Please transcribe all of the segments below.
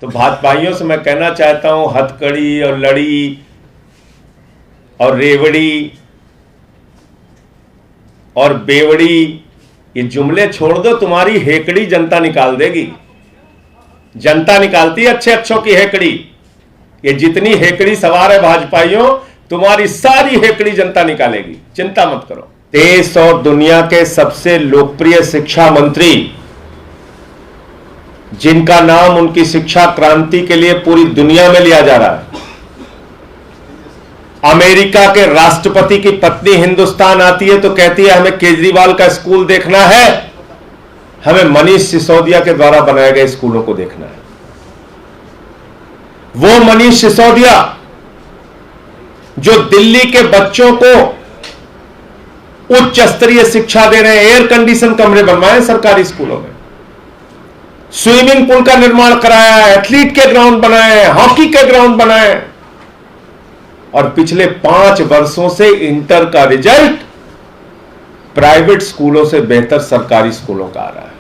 तो भाजपाइयों से मैं कहना चाहता हूं, हथकड़ी और लड़ी और रेवड़ी और बेवड़ी ये जुमले छोड़ दो, तुम्हारी हेकड़ी जनता निकाल देगी। जनता निकालती है अच्छे अच्छों की हेकड़ी। ये जितनी हेकड़ी सवार है भाजपाइयों, तुम्हारी सारी हेकड़ी जनता निकालेगी, चिंता मत करो। देश और दुनिया के सबसे लोकप्रिय शिक्षा मंत्री, जिनका नाम उनकी शिक्षा क्रांति के लिए पूरी दुनिया में लिया जा रहा है, अमेरिका के राष्ट्रपति की पत्नी हिंदुस्तान आती है तो कहती है हमें केजरीवाल का स्कूल देखना है, हमें मनीष सिसोदिया के द्वारा बनाए गए स्कूलों को देखना है। वो मनीष सिसोदिया जो दिल्ली के बच्चों को उच्च स्तरीय शिक्षा दे रहे हैं, एयर कंडीशन कमरे बनवाए सरकारी स्कूलों में, स्विमिंग पूल का निर्माण कराया है, एथलीट के ग्राउंड बनाए हैं, हॉकी के ग्राउंड बनाए हैं, और पिछले 5 वर्षों से इंटर का रिजल्ट प्राइवेट स्कूलों से बेहतर सरकारी स्कूलों का आ रहा है।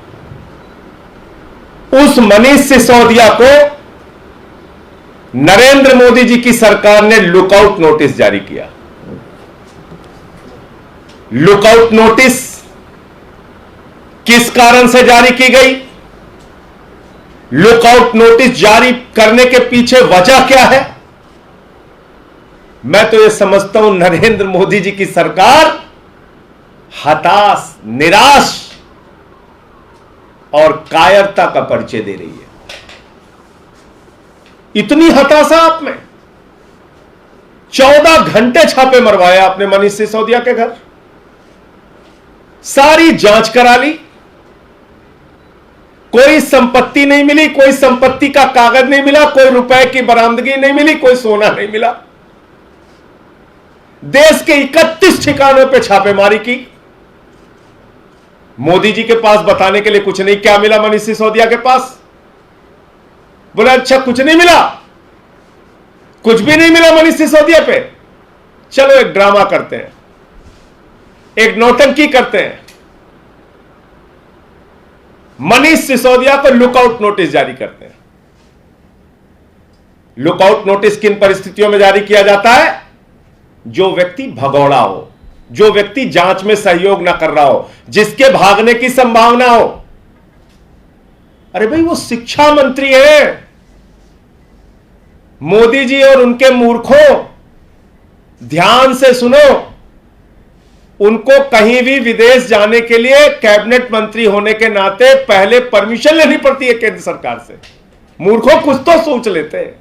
उस मनीष सिसोदिया को नरेंद्र मोदी जी की सरकार ने लुकआउट नोटिस जारी किया। लुकआउट नोटिस किस कारण से जारी की गई? लुकआउट नोटिस जारी करने के पीछे वजह क्या है? मैं तो यह समझता हूं नरेंद्र मोदी जी की सरकार हताश, निराश और कायरता का परिचय दे रही है। इतनी हताशा आप में, 14 घंटे छापे मरवाए आपने मनीष सिसोदिया के घर, सारी जांच करा ली, कोई संपत्ति नहीं मिली, कोई संपत्ति का कागज नहीं मिला, कोई रुपए की बरामदगी नहीं मिली, कोई सोना नहीं मिला। देश के 31 ठिकानों पे छापेमारी की। मोदी जी के पास बताने के लिए कुछ नहीं। क्या मिला मनीष सिसोदिया के पास? बोला अच्छा कुछ नहीं मिला, कुछ भी नहीं मिला मनीष सिसोदिया पे। चलो एक ड्रामा करते हैं, एक नौटंकी करते हैं। मनीष सिसोदिया को लुकआउट नोटिस जारी करते हैं। लुकआउट नोटिस किन परिस्थितियों में जारी किया जाता है? जो व्यक्ति भगौड़ा हो, जो व्यक्ति जांच में सहयोग ना कर रहा हो, जिसके भागने की संभावना हो। अरे भाई वो शिक्षा मंत्री है। मोदी जी और उनके मूर्खों, ध्यान से सुनो, उनको कहीं भी विदेश जाने के लिए कैबिनेट मंत्री होने के नाते पहले परमिशन लेनी पड़ती है केंद्र सरकार से। मूर्खों कुछ तो सोच लेते हैं।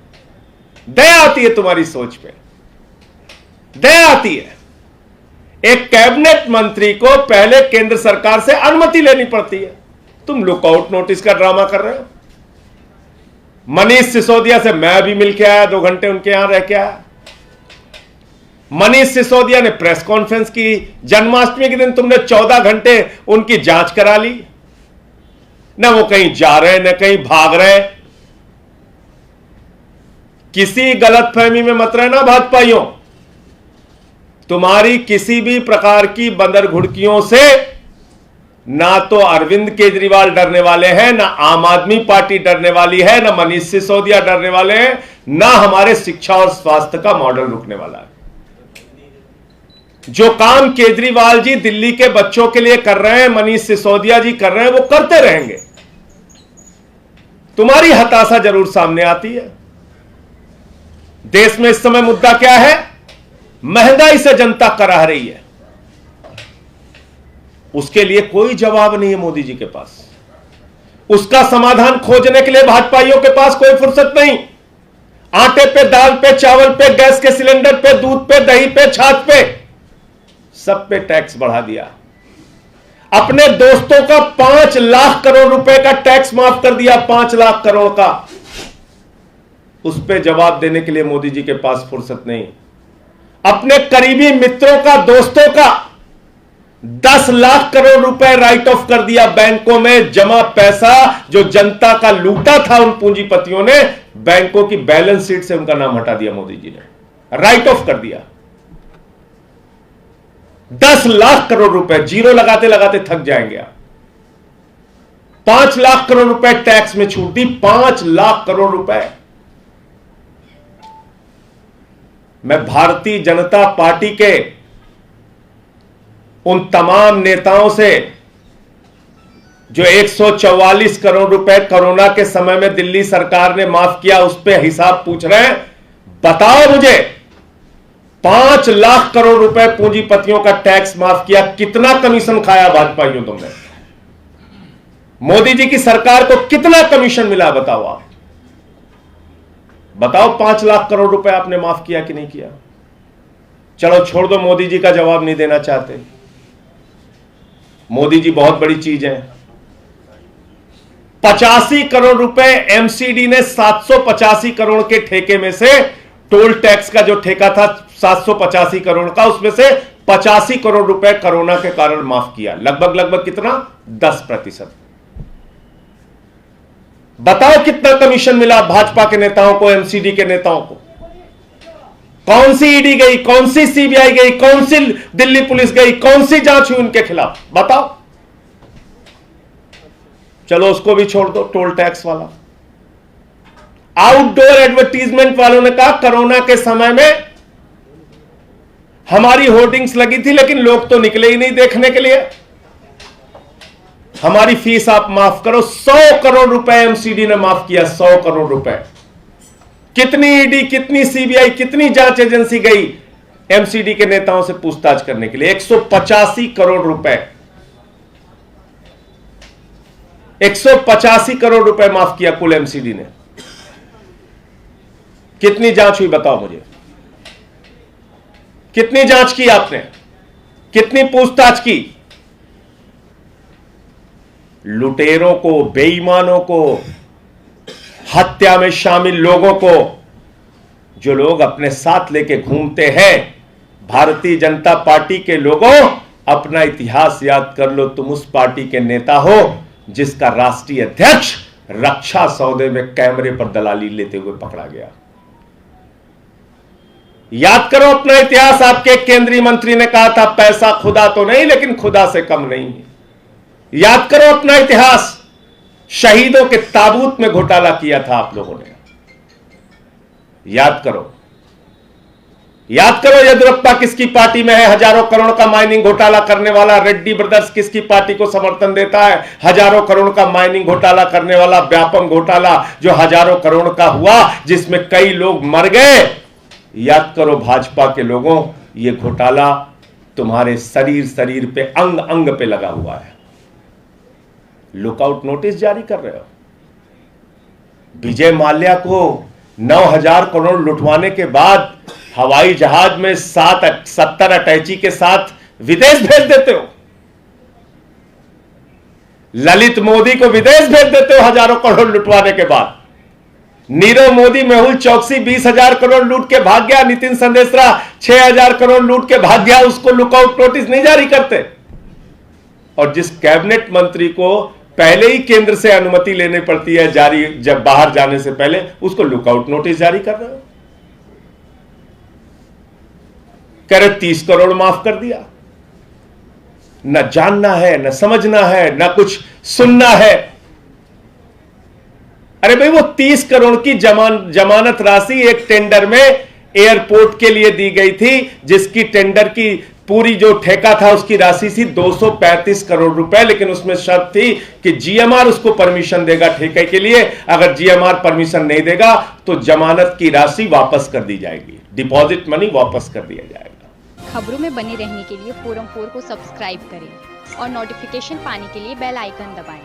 दया आती है तुम्हारी सोच पे, दया आती है। एक कैबिनेट मंत्री को पहले केंद्र सरकार से अनुमति लेनी पड़ती है। तुम लुकआउट नोटिस का ड्रामा कर रहे हो। मनीष सिसोदिया से मैं भी मिलके आया, 2 घंटे उनके यहां रह के आया। मनीष सिसोदिया ने प्रेस कॉन्फ्रेंस की। जन्माष्टमी के दिन तुमने 14 घंटे उनकी जांच करा ली। ना वो कहीं जा रहे, ना कहीं भाग रहे। किसी गलतफहमी में मत रहना भाजपाइयों। तुम्हारी किसी भी प्रकार की बंदर घुड़कियों से ना तो अरविंद केजरीवाल डरने वाले हैं, ना आम आदमी पार्टी डरने वाली है, ना मनीष सिसोदिया डरने वाले हैं, ना हमारे शिक्षा और स्वास्थ्य का मॉडल रुकने वाला है। जो काम केजरीवाल जी दिल्ली के बच्चों के लिए कर रहे हैं, मनीष सिसोदिया जी कर रहे हैं, वो करते रहेंगे। तुम्हारी हताशा जरूर सामने आती है। देश में इस समय मुद्दा क्या है? महंगाई से जनता कराह रही है। उसके लिए कोई जवाब नहीं है मोदी जी के पास। उसका समाधान खोजने के लिए भाजपाइयों के पास कोई फुर्सत नहीं। आटे पे, दाल पे, चावल पे, गैस के सिलेंडर पे, दूध पे, दही पे, छाछ पे, सब पे टैक्स बढ़ा दिया। अपने दोस्तों का 5 लाख करोड़ रुपए का टैक्स माफ कर दिया, 5 लाख करोड़ का। उस पे जवाब देने के लिए मोदी जी के पास फुर्सत नहीं। अपने करीबी मित्रों का, दोस्तों का 10 लाख करोड़ रुपए राइट ऑफ कर दिया। बैंकों में जमा पैसा जो जनता का लूटा था उन पूंजीपतियों ने, बैंकों की बैलेंस शीट से उनका नाम हटा दिया मोदी जी ने, राइट ऑफ कर दिया। 10 लाख करोड़ रुपए जीरो लगाते लगाते थक जाएंगे आप। 5 लाख करोड़ रुपए टैक्स में छूट दी, 5 लाख करोड़ रुपए। मैं भारतीय जनता पार्टी के उन तमाम नेताओं से जो 144 करोड़ रुपए कोरोना के समय में दिल्ली सरकार ने माफ किया, उस पर हिसाब पूछ रहे हैं। बताओ मुझे, 5 लाख करोड़ रुपए पूंजीपतियों का टैक्स माफ किया, कितना कमीशन खाया भाजपाइयों तुमने? मोदी जी की सरकार को कितना कमीशन मिला बताओ आप? बताओ 5 लाख करोड़ रुपए आपने माफ किया कि नहीं किया? चलो छोड़ दो, मोदी जी का जवाब नहीं देना चाहते। मोदी जी बहुत बड़ी चीज है। 85 करोड़ रुपए एमसीडी ने 785 करोड़ के ठेके में से, टोल टैक्स का जो ठेका था 785 करोड़ का, उसमें से 85 करोड़ रुपए कोरोना के कारण माफ किया। लगभग कितना? 10%। बताओ कितना कमीशन मिला भाजपा के नेताओं को, एमसीडी के नेताओं को? कौन सी ईडी गई, कौन सी सीबीआई गई, कौन सी दिल्ली पुलिस गई, कौन सी जांच हुई उनके खिलाफ? बताओ। चलो उसको भी छोड़ दो, टोल टैक्स वाला। आउटडोर एडवर्टीजमेंट वालों ने कहा कोरोना के समय में हमारी होर्डिंग्स लगी थी लेकिन लोग तो निकले ही नहीं देखने के लिए, हमारी फीस आप माफ करो। 100 करोड़ रुपए एमसीडी ने माफ किया, 100 करोड़ रुपए। कितनी ईडी, कितनी सीबीआई, कितनी जांच एजेंसी गई एमसीडी के नेताओं से पूछताछ करने के लिए? 185 करोड़ रुपए, 185 करोड़ रुपए माफ किया कुल एमसीडी ने। कितनी जांच हुई बताओ मुझे? कितनी जांच की आपने? कितनी पूछताछ की? लुटेरों को, बेईमानों को, हत्या में शामिल लोगों को, जो लोग अपने साथ लेके घूमते हैं, भारतीय जनता पार्टी के लोगों, अपना इतिहास याद कर लो। तुम उस पार्टी के नेता हो जिसका राष्ट्रीय अध्यक्ष रक्षा सौदे में कैमरे पर दलाली लेते हुए पकड़ा गया। याद करो अपना इतिहास। आपके केंद्रीय मंत्री ने कहा था पैसा खुदा तो नहीं लेकिन खुदा से कम नहीं है। याद करो अपना इतिहास। शहीदों के ताबूत में घोटाला किया था आप लोगों ने। याद करो, याद करो येदियुरप्पा किसकी पार्टी में है? हजारों करोड़ का माइनिंग घोटाला करने वाला रेड्डी ब्रदर्स किसकी पार्टी को समर्थन देता है? हजारों करोड़ का माइनिंग घोटाला करने वाला व्यापम घोटाला जो हजारों करोड़ का हुआ, जिसमें कई लोग मर गए। याद करो भाजपा के लोगों, यह घोटाला तुम्हारे शरीर पे, अंग अंग पे लगा हुआ है। लुकआउट नोटिस जारी कर रहे हो। विजय माल्या को 9,000 करोड़ लुटवाने के बाद हवाई जहाज में 70 अटैची के साथ विदेश भेज देते हो। ललित मोदी को विदेश भेज देते हो हजारों करोड़ लुटवाने के बाद। नीरव मोदी, मेहुल चौकसी 20,000 करोड़ लूट के भाग गया। नितिन संदेशरा 6,000 करोड़ लूट के भाग गया। उसको लुकआउट नोटिस नहीं जारी करते। और जिस कैबिनेट मंत्री को पहले ही केंद्र से अनुमति लेनी पड़ती है जारी, जब बाहर जाने से पहले, उसको लुकआउट नोटिस जारी कर रहे हो। कह रहे 30 करोड़ माफ कर दिया। न जानना है, न समझना है, न कुछ सुनना है। अरे भाई, वो 30 करोड़ की जमानत राशि एक टेंडर में एयरपोर्ट के लिए दी गई थी, जिसकी टेंडर की पूरी जो ठेका था उसकी राशि थी 235 करोड़ रुपए। लेकिन उसमें शर्त थी कि जीएमआर उसको परमिशन देगा ठेके के लिए। अगर जीएमआर परमिशन नहीं देगा तो जमानत की राशि वापस कर दी जाएगी, डिपॉजिट मनी वापस कर दिया जाएगा। खबरों में बने रहने के लिए फोरम 4 को सब्सक्राइब करें और नोटिफिकेशन पाने के लिए बेल आइकन दबाएं।